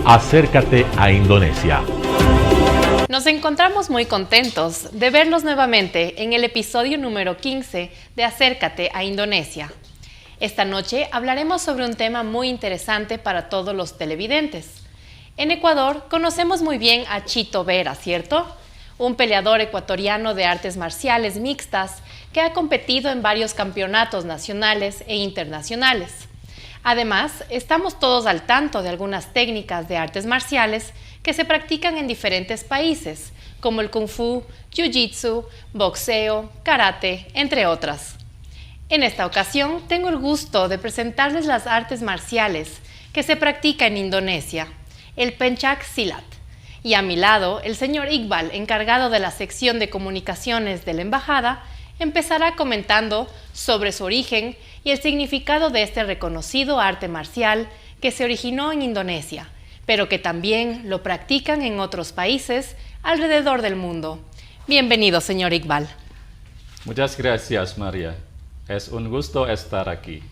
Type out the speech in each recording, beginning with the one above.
Acércate a Indonesia. Nos encontramos muy contentos de verlos nuevamente en el episodio número 15 de Acércate a Indonesia. Esta noche hablaremos sobre un tema muy interesante para todos los televidentes. En Ecuador conocemos muy bien a Chito Vera, ¿cierto? Un peleador ecuatoriano de artes marciales mixtas que ha competido en varios campeonatos nacionales e internacionales. Además, estamos todos al tanto de algunas técnicas de artes marciales que se practican en diferentes países, como el kung fu, jiu-jitsu, boxeo, karate, entre otras. En esta ocasión, tengo el gusto de presentarles las artes marciales que se practica en Indonesia, el Pencak Silat. Y a mi lado, el señor Iqbal, encargado de la sección de comunicaciones de la embajada, empezará comentando sobre su origen y el significado de este reconocido arte marcial que se originó en Indonesia, pero que también lo practican en otros países alrededor del mundo. Bienvenido, señor Iqbal. Muchas gracias, María. Es un gusto estar aquí.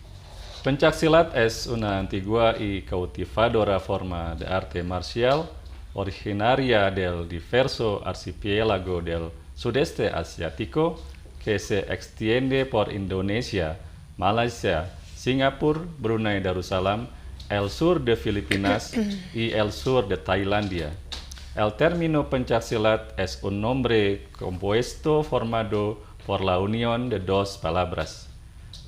Pencaksilat es una antigua y cautivadora forma de arte marcial originaria del diverso archipiélago del sudeste asiático que se extiende por Indonesia, Malaysia, Singapur, Brunei Darussalam, el sur de Filipinas y el sur de Tailandia. El término Pencaksilat es un nombre compuesto formado por la unión de dos palabras.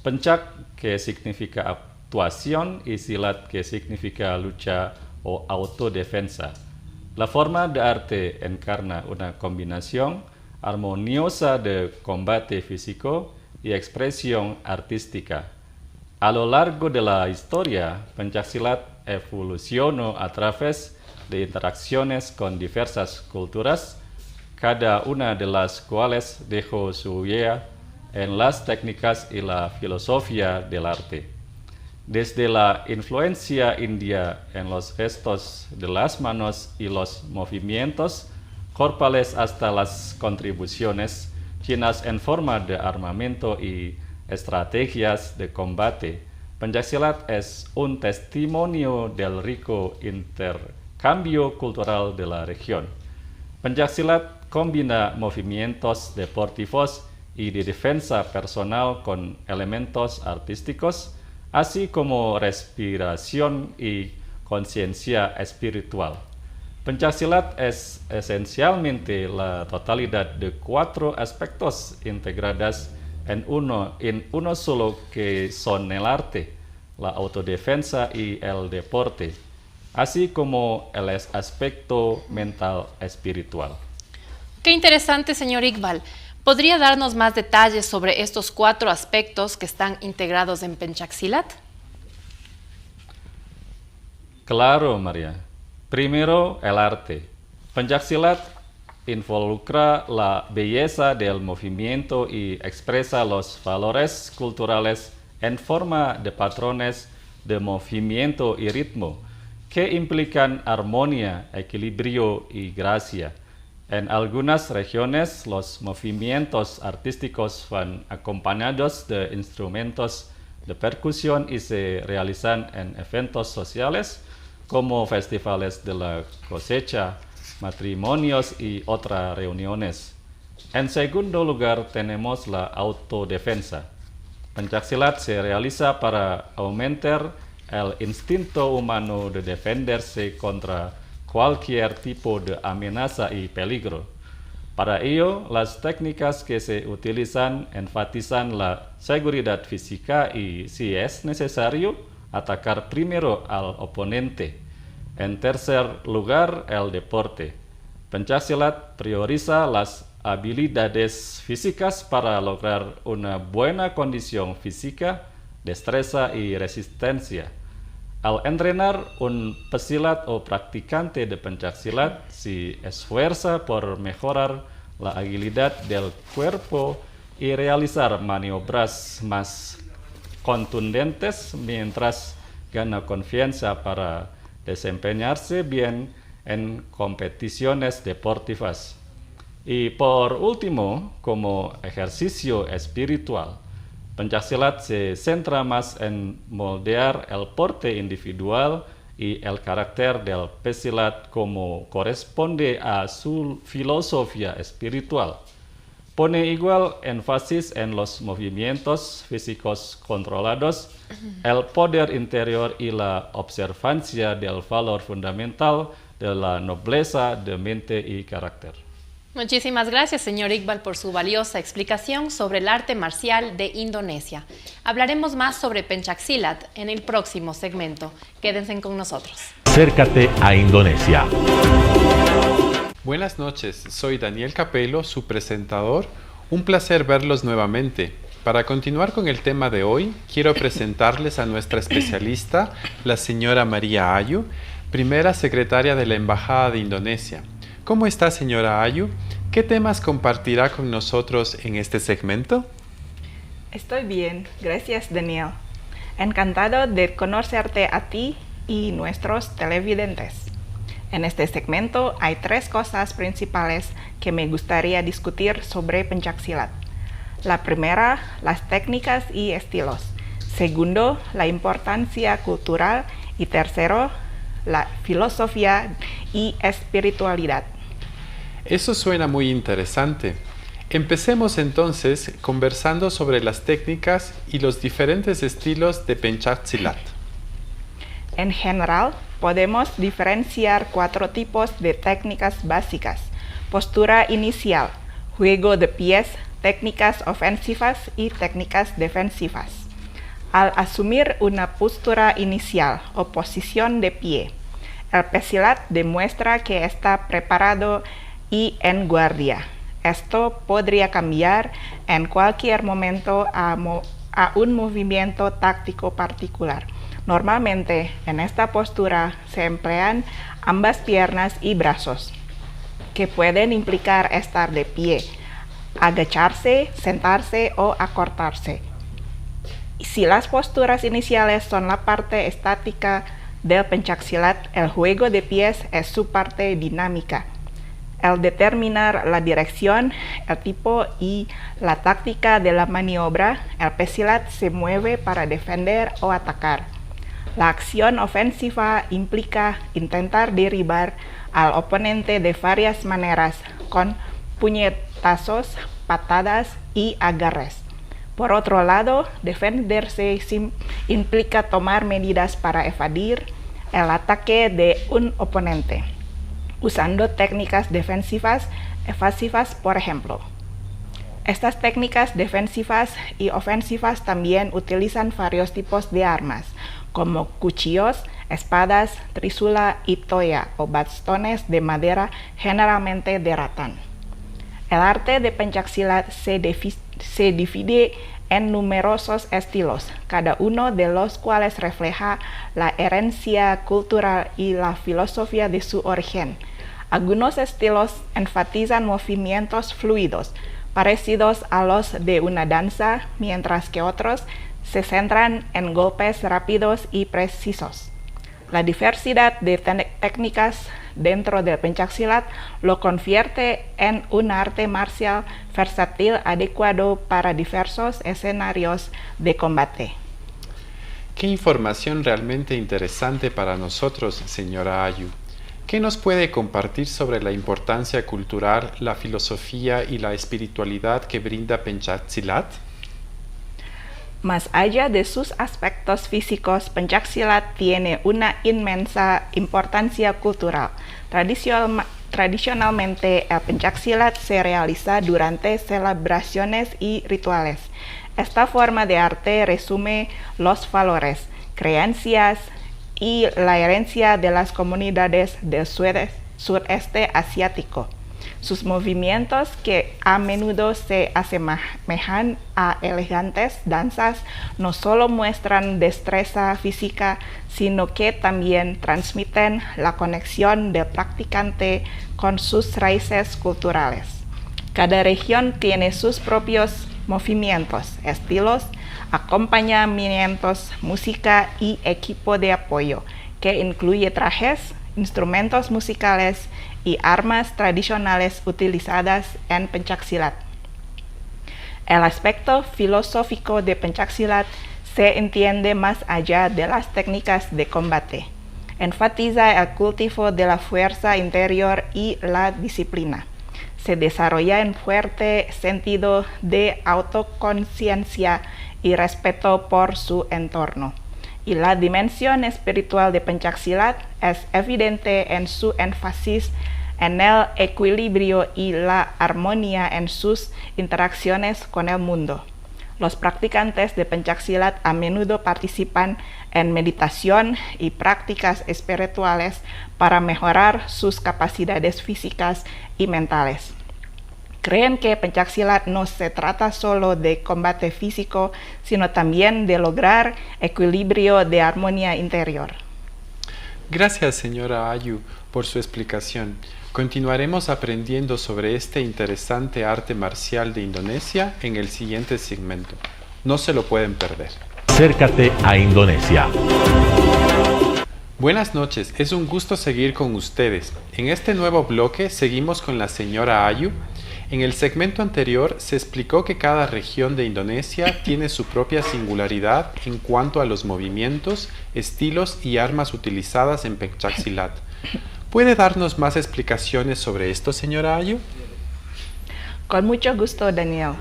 Pencak, que significa actuación, y silat, que significa lucha o autodefensa. La forma de arte encarna una combinación armoniosa de combate físico y expresión artística. A lo largo de la historia, Pencaksilat evolucionó a través de interacciones con diversas culturas, cada una de las cuales dejó su huella en las técnicas y la filosofía del arte. Desde la influencia india en los gestos de las manos y los movimientos corporales hasta las contribuciones chinas en forma de armamento y estrategias de combate, Pencaksilat es un testimonio del rico intercambio cultural de la región. Pencaksilat combina movimientos deportivos y de defensa personal con elementos artísticos, así como respiración y conciencia espiritual. Pencaksilat es esencialmente la totalidad de 4 aspectos integrados en uno solo, que son el arte, la autodefensa y el deporte, así como el aspecto mental espiritual. Qué interesante, señor Iqbal. ¿Podría darnos más detalles sobre estos 4 aspectos que están integrados en Pencaksilat? Claro, María. Primero, el arte. Pencaksilat involucra la belleza del movimiento y expresa los valores culturales en forma de patrones de movimiento y ritmo que implican armonía, equilibrio y gracia. En algunas regiones, los movimientos artísticos van acompañados de instrumentos de percusión y se realizan en eventos sociales como festivales de la cosecha, matrimonios y otras reuniones. En segundo lugar, tenemos la autodefensa. Pencaksilat se realiza para aumentar el instinto humano de defenderse contra cualquier tipo de amenaza y peligro. Para ello, las técnicas que se utilizan enfatizan la seguridad física y, si es necesario, atacar primero al oponente. En tercer lugar, el deporte. Pencaksilat prioriza las habilidades físicas para lograr una buena condición física, destreza y resistencia. Al entrenar, un pesilat o practicante de Pencaksilat se esfuerza por mejorar la agilidad del cuerpo y realizar maniobras más contundentes mientras gana confianza para desempeñarse bien en competiciones deportivas. Y por último, como ejercicio espiritual, Pencaksilat se centra más en moldear el porte individual y el carácter del pesilat como corresponde a su filosofía espiritual. Pone igual énfasis en los movimientos físicos controlados, el poder interior y la observancia del valor fundamental de la nobleza de mente y carácter. Muchísimas gracias, señor Iqbal, por su valiosa explicación sobre el arte marcial de Indonesia. Hablaremos más sobre Pencaksilat en el próximo segmento. Quédense con nosotros. Acércate a Indonesia. Buenas noches, soy Daniel Capello, su presentador. Un placer verlos nuevamente. Para continuar con el tema de hoy, quiero presentarles a nuestra especialista, la señora María Ayu, primera secretaria de la Embajada de Indonesia. ¿Cómo está, señora Ayu? ¿Qué temas compartirá con nosotros en este segmento? Estoy bien, gracias, Daniel. Encantado de conocerte a ti y nuestros televidentes. En este segmento hay 3 cosas principales que me gustaría discutir sobre Pencaksilat. La primera, las técnicas y estilos. Segundo, la importancia cultural. Y tercero, la filosofía y espiritualidad. Eso suena muy interesante. Empecemos entonces conversando sobre las técnicas y los diferentes estilos de Pencaksilat. En general, podemos diferenciar 4 tipos de técnicas básicas: postura inicial, juego de pies, técnicas ofensivas y técnicas defensivas. Al asumir una postura inicial o posición de pie, el pesilat demuestra que está preparado y en guardia. Esto podría cambiar en cualquier momento a un movimiento táctico particular. Normalmente, en esta postura se emplean ambas piernas y brazos, que pueden implicar estar de pie, agacharse, sentarse o acortarse. Si las posturas iniciales son la parte estática del Pencaksilat, el juego de pies es su parte dinámica. El determinar la dirección, el tipo y la táctica de la maniobra, el pesilat se mueve para defender o atacar. La acción ofensiva implica intentar derribar al oponente de varias maneras, con puñetazos, patadas y agarres. Por otro lado, defenderse implica tomar medidas para evadir el ataque de un oponente, usando técnicas defensivas evasivas, por ejemplo. Estas técnicas defensivas y ofensivas también utilizan varios tipos de armas, como cuchillos, espadas, trisula y toya, o bastones de madera, generalmente de ratán. El arte de Pencaksilat se divide en numerosos estilos, cada uno de los cuales refleja la herencia cultural y la filosofía de su origen. Algunos estilos enfatizan movimientos fluidos, parecidos a los de una danza, mientras que otros se centran en golpes rápidos y precisos. La diversidad de técnicas dentro del Pencaksilat lo convierte en un arte marcial versátil adecuado para diversos escenarios de combate. Qué información realmente interesante para nosotros, señora Ayu. ¿Qué nos puede compartir sobre la importancia cultural, la filosofía y la espiritualidad que brinda Pencaksilat? Más allá de sus aspectos físicos, Pencaksilat tiene una inmensa importancia cultural. Tradicionalmente, el Pencaksilat se realiza durante celebraciones y rituales. Esta forma de arte resume los valores, creencias y la herencia de las comunidades del sureste asiático. Sus movimientos, que a menudo se asemejan a elegantes danzas, no solo muestran destreza física, sino que también transmiten la conexión del practicante con sus raíces culturales. Cada región tiene sus propios movimientos, estilos, acompañamientos, música y equipo de apoyo, que incluye trajes, instrumentos musicales y armas tradicionales utilizadas en Pencaksilat. El aspecto filosófico de Pencaksilat se entiende más allá de las técnicas de combate. Enfatiza el cultivo de la fuerza interior y la disciplina. Se desarrolla en fuerte sentido de autoconciencia y respeto por su entorno. Y la dimensión espiritual de Pencaksilat es evidente en su énfasis en el equilibrio y la armonía en sus interacciones con el mundo. Los practicantes de Pencaksilat a menudo participan en meditación y prácticas espirituales para mejorar sus capacidades físicas y mentales. Creen que Pencaksilat no se trata solo de combate físico, sino también de lograr equilibrio de armonía interior. Gracias, señora Ayu, por su explicación. Continuaremos aprendiendo sobre este interesante arte marcial de Indonesia en el siguiente segmento. No se lo pueden perder. Acércate a Indonesia. Buenas noches, es un gusto seguir con ustedes. En este nuevo bloque seguimos con la señora Ayu. En el segmento anterior se explicó que cada región de Indonesia tiene su propia singularidad en cuanto a los movimientos, estilos y armas utilizadas en Pencaksilat. ¿Puede darnos más explicaciones sobre esto, señora Ayu? Con mucho gusto, Daniel.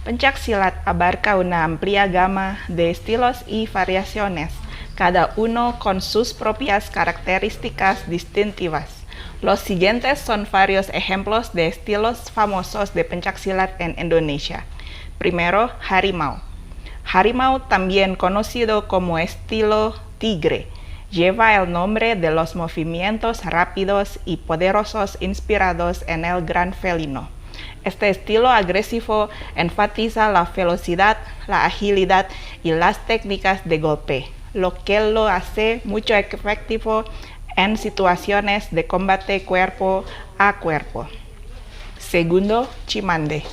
Pencaksilat abarca una amplia gama de estilos y variaciones, cada uno con sus propias características distintivas. Los siguientes son varios ejemplos de estilos famosos de Pencaksilat en Indonesia. Primero, Harimau. Harimau, también conocido como estilo tigre, lleva el nombre de los movimientos rápidos y poderosos inspirados en el gran felino. Este estilo agresivo enfatiza la velocidad, la agilidad y las técnicas de golpe, lo que lo hace mucho efectivo en situaciones de combate cuerpo a cuerpo. Segundo, Chimande.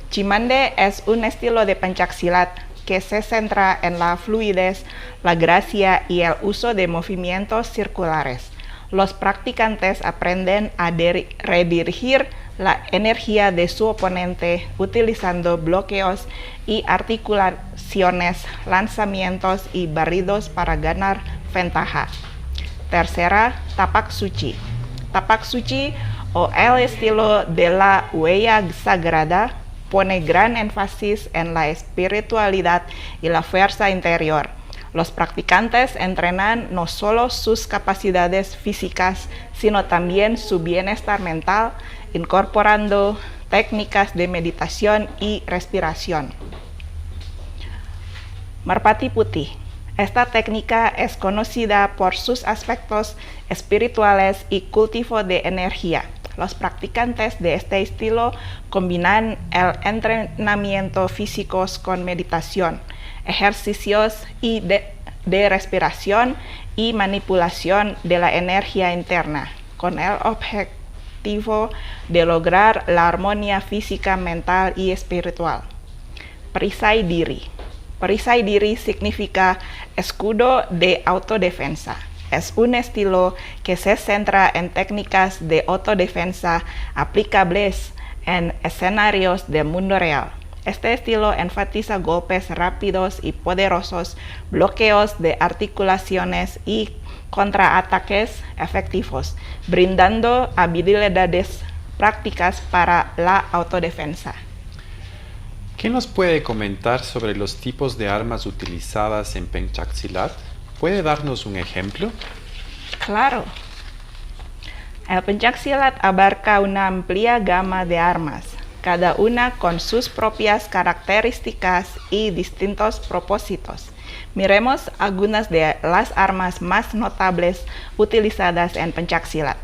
Chimande es un estilo de Pencaksilat que se centra en la fluidez, la gracia y el uso de movimientos circulares. Los practicantes aprenden a redirigir la energía de su oponente utilizando bloqueos y articulaciones, lanzamientos y barridos para ganar ventaja. Tercera, Tapak Suci. Tapak Suci, o el estilo de la huella sagrada, pone gran énfasis en la espiritualidad y la fuerza interior. Los practicantes entrenan no solo sus capacidades físicas, sino también su bienestar mental, incorporando técnicas de meditación y respiración. Merpati Putih. Esta técnica es conocida por sus aspectos espirituales y cultivo de energía. Los practicantes de este estilo combinan el entrenamiento físico con meditación, ejercicios de respiración y manipulación de la energía interna, con el objetivo de lograr la armonía física, mental y espiritual. Perisai Diri. Perisai Diri significa escudo de autodefensa. Es un estilo que se centra en técnicas de autodefensa aplicables en escenarios del mundo real. Este estilo enfatiza golpes rápidos y poderosos, bloqueos de articulaciones y contraataques efectivos, brindando habilidades prácticas para la autodefensa. ¿Qué nos puede comentar sobre los tipos de armas utilizadas en Pencaksilat? ¿Puede darnos un ejemplo? Claro. El Pencaksilat abarca una amplia gama de armas, cada una con sus propias características y distintos propósitos. Miremos algunas de las armas más notables utilizadas en Pencaksilat.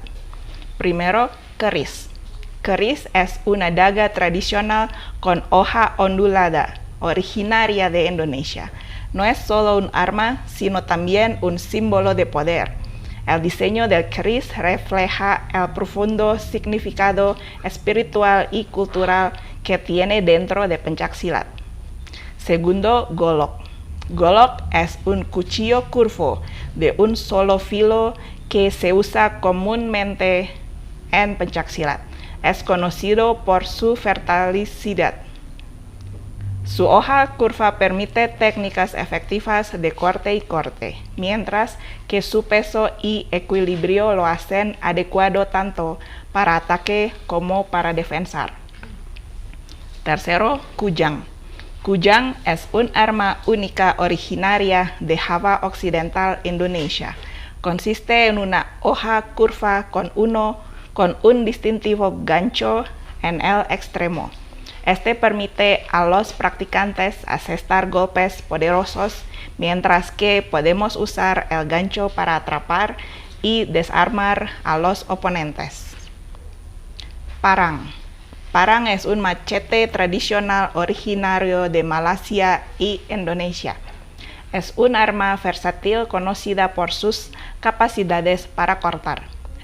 Primero, keris. Keris es una daga tradicional con hoja ondulada, originaria de Indonesia. No es solo un arma, sino también un símbolo de poder. El diseño del keris refleja el profundo significado espiritual y cultural que tiene dentro de Pencaksilat. Segundo, golok. Golok es un cuchillo curvo de un solo filo que se usa comúnmente en Pencaksilat. Es conocido por su versatilidad. Su hoja curva permite técnicas efectivas de corte y corte, mientras que su peso y equilibrio lo hacen adecuado tanto para ataque como para defensar. Tercero, kujang. Kujang es un arma única originaria de Java Occidental, Indonesia. Consiste en una hoja curva con un distintivo gancho en el extremo. Este permite a los practicantes asestar golpes poderosos, mientras que podemos usar el gancho para atrapar y desarmar a los oponentes. Parang. Parang es un machete tradicional originario de Malasia y Indonesia. Es un arma versátil conocida por sus capacidades para cortar.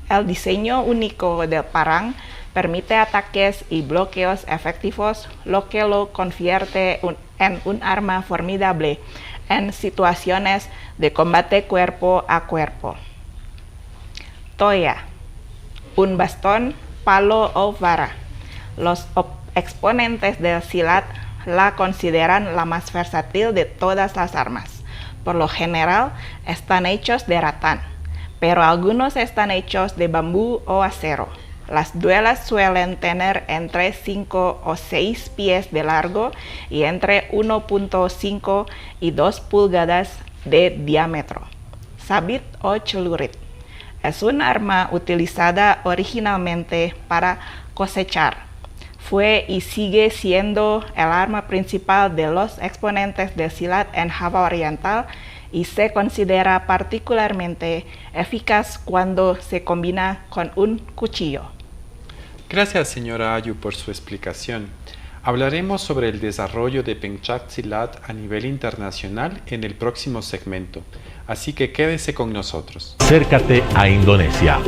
El diseño único del parang permite ataques y bloqueos efectivos, lo que lo convierte en un arma formidable en situaciones de combate cuerpo a cuerpo. Toya, un bastón, palo o vara. Los exponentes del silat la consideran la más versátil de todas las armas. Por lo general, están hechos de ratán, pero algunos están hechos de bambú o acero. Las duelas suelen tener entre 5 o 6 pies de largo y entre 1.5 y 2 pulgadas de diámetro. Sabit o celurit. Es un arma utilizada originalmente para cosechar. Fue y sigue siendo el arma principal de los exponentes del silat en Java Oriental y se considera particularmente eficaz cuando se combina con un cuchillo. Gracias, señora Ayu, por su explicación. Hablaremos sobre el desarrollo de Pencaksilat a nivel internacional en el próximo segmento, así que quédese con nosotros. Acércate a Indonesia.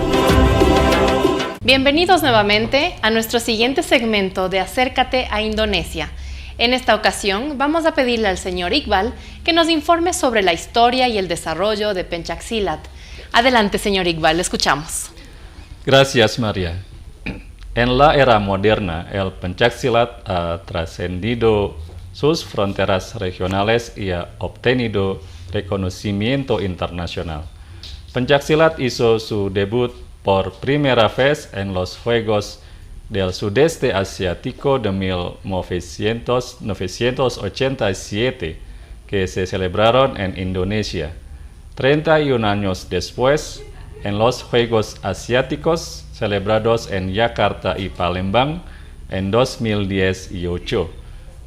Bienvenidos nuevamente a nuestro siguiente segmento de Acércate a Indonesia. En esta ocasión vamos a pedirle al señor Iqbal que nos informe sobre la historia y el desarrollo de Pencaksilat. Adelante, señor Iqbal, le escuchamos. Gracias, María. En la era moderna, el Pencaksilat ha trascendido sus fronteras regionales y ha obtenido reconocimiento internacional. Pencaksilat hizo su debut por primera vez en los Juegos del Sudeste Asiático de 1987, que se celebraron en Indonesia. 31 años después, en los Juegos Asiáticos celebrados en Yakarta y Palembang en 2018.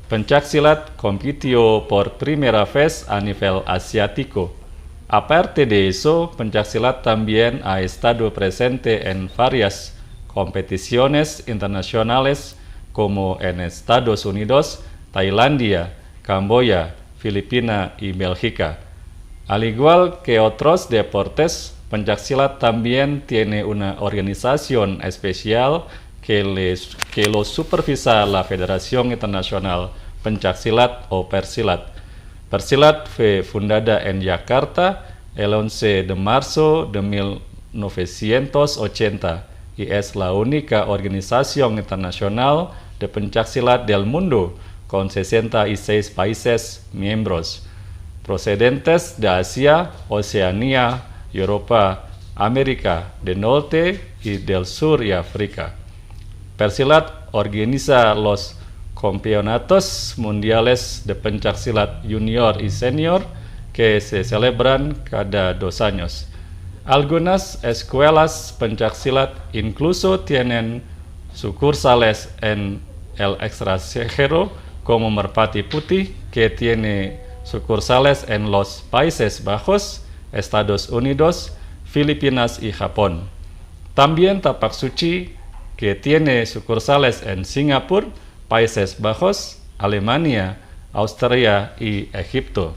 Pencaksilat compitió por primera vez a nivel asiático. Aparte de eso, Pencaksilat también ha estado presente en varias competiciones internacionales como en Estados Unidos, Tailandia, Camboya, Filipinas y Bélgica. Al igual que otros deportes, Pencaksilat también tiene una organización especial que lo supervisa la Federación Internacional Pencaksilat o Persilat. Persilat fue fundada en Yakarta el 11 de marzo de 1980 y es la única organización internacional de Pencaksilat del mundo con 66 países miembros, procedentes de Asia, Oceanía, Europa, América del Norte y del Sur y África. Persilat organiza los campeonatos mundiales de Pencaksilat junior y senior que se celebran cada 2 años. Algunas escuelas Pencaksilat incluso tienen sucursales en el extranjero, como Merpati Putih, que tiene sucursales en los Países Bajos, Estados Unidos, Filipinas y Japón. También Tapak Suci, que tiene sucursales en Singapur, Países Bajos, Alemania, Austria y Egipto.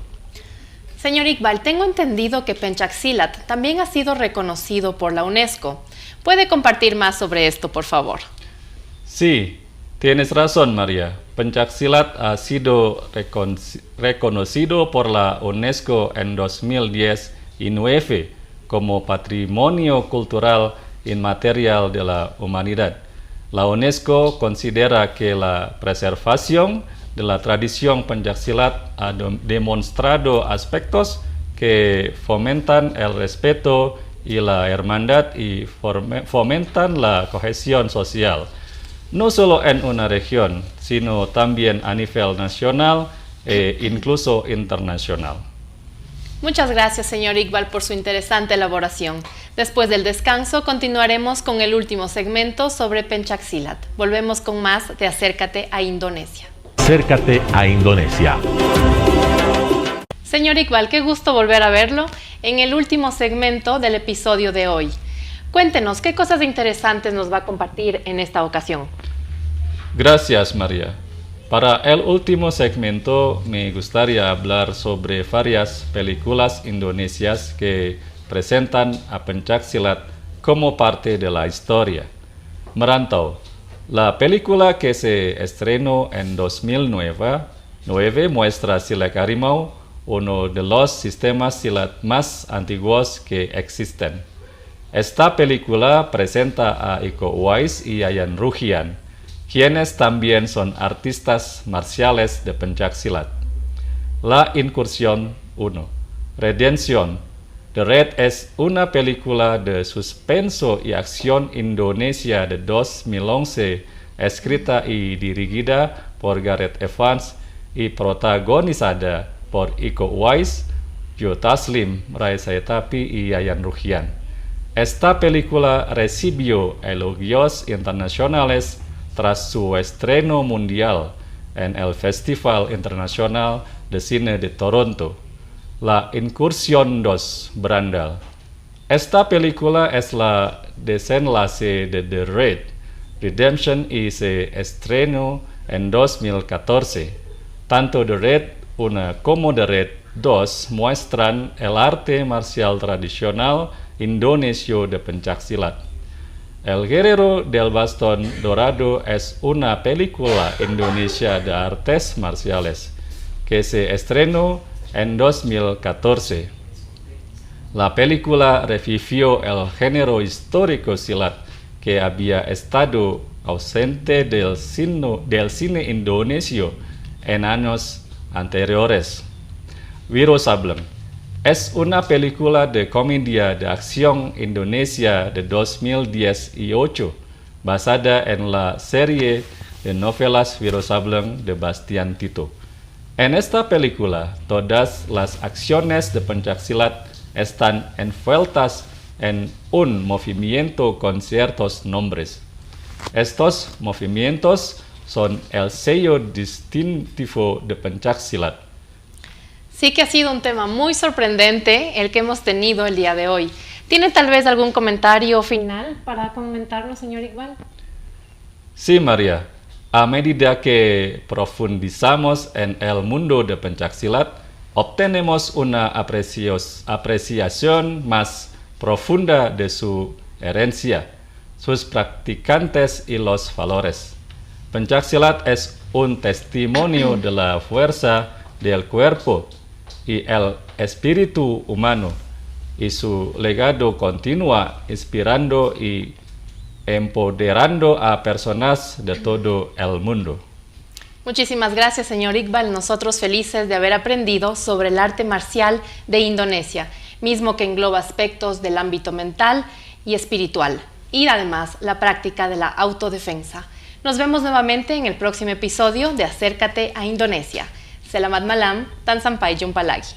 Señor Iqbal, tengo entendido que Pencaksilat también ha sido reconocido por la UNESCO. ¿Puede compartir más sobre esto, por favor? Sí, tienes razón, María. Pencaksilat ha sido reconocido por la UNESCO en 2019 como Patrimonio Cultural Inmaterial de la Humanidad. La UNESCO considera que la preservación de la tradición pencaksilat ha demostrado aspectos que fomentan el respeto y la hermandad y fomentan la cohesión social, no solo en una región, sino también a nivel nacional e incluso internacional. Muchas gracias, señor Iqbal, por su interesante elaboración. Después del descanso, continuaremos con el último segmento sobre Pencaksilat. Volvemos con más de Acércate a Indonesia. Acércate a Indonesia. Señor Iqbal, qué gusto volver a verlo en el último segmento del episodio de hoy. Cuéntenos, ¿qué cosas interesantes nos va a compartir en esta ocasión? Gracias, María. Para el último segmento me gustaría hablar sobre varias películas indonesias que presentan a Pencaksilat como parte de la historia. Merantau, la película que se estrenó en 2009 muestra Silat Harimau, uno de los sistemas silat más antiguos que existen. Esta película presenta a Iko Uwais y Yayan Ruhian, quienes también son artistas marciales de Pencaksilat. La Incursión 1. Redención. The Raid es una película de suspenso y acción indonesia de 2011, escrita y dirigida por Gareth Evans y protagonizada por Iko Uwais, Joe Taslim, Raisa Etapi y Yayan Ruhian. Esta película recibió elogios internacionales tras su estreno mundial en el Festival Internacional de Cine de Toronto. La Incursión 2. Brandal. Esta película es la desenlace de The Raid, Redemption y se estrenó en 2014. Tanto The Raid 1 como The Raid 2 muestran el arte marcial tradicional indonesio de Pencaksilat. El Guerrero del Bastón Dorado es una película indonesia de artes marciales que se estrenó en 2014. La película revivió el género histórico silat que había estado ausente del cine indonesio en años anteriores. Wiro Sableng es una película de comedia de acción indonesia de 2018 basada en la serie de novelas Wiro Sableng de Bastian Tito. En esta película, todas las acciones de Pencaksilat están envueltas en un movimiento con ciertos nombres. Estos movimientos son el sello distintivo de Pencaksilat. Sí que ha sido un tema muy sorprendente el que hemos tenido el día de hoy. ¿Tiene tal vez algún comentario final para comentarnos, señor Iqbal? Sí, María. A medida que profundizamos en el mundo de Pencaksilat, obtenemos una apreciación más profunda de su herencia, sus practicantes y los valores. Pencaksilat es un testimonio de la fuerza del cuerpo y el espíritu humano, y su legado continúa inspirando y empoderando a personas de todo el mundo. Muchísimas gracias, señor Iqbal. Nosotros felices de haber aprendido sobre el arte marcial de Indonesia, mismo que engloba aspectos del ámbito mental y espiritual, y además la práctica de la autodefensa. Nos vemos nuevamente en el próximo episodio de Acércate a Indonesia. Selamat malam, tan sampai jumpa lagi.